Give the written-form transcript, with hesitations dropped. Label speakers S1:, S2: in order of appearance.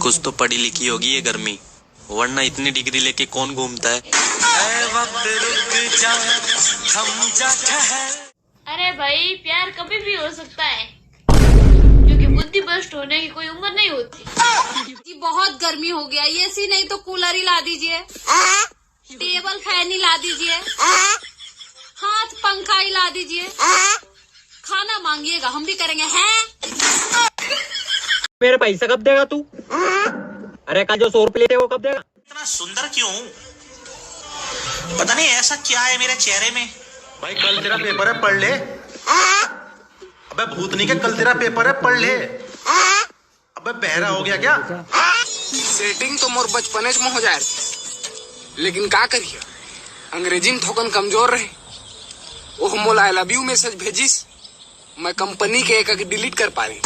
S1: कुछ तो पढ़ी लिखी होगी ये गर्मी, वरना इतनी डिग्री लेके कौन घूमता है। वक्त रुक जा, थम जा ठहर।
S2: अरे भाई प्यार कभी भी हो सकता है, क्योंकि बुद्धि भ्रष्ट होने की कोई उम्र नहीं होती।
S3: जी बहुत गर्मी हो गया, एसी नहीं तो कूलर ही ला दीजिए, टेबल फैन ही ला दीजिए, हाथ पंखा ही ला दीजिए, खाना मांगिएगा हम भी करेंगे। हैं
S4: मेरे पैसा कब देगा तू? अरे कल जो 100 रुपये लेते वो कब देगा?
S5: इतना सुंदर क्यों? पता नहीं ऐसा क्या है मेरे चेहरे में।
S6: भाई कल तेरा पेपर है, पढ़ ले। अबे भूतनी के कल तेरा पेपर है, पढ़ ले। अबे बहरा हो गया क्या?
S7: सेटिंग तो मोर बचपने में हो जाए, लेकिन का करिए अंग्रेजी में थोकन कमजोर रहे। ओह मोला आई लव यू मैसेज भेजिस, मैं कंपनी के एक डिलीट कर पा रही।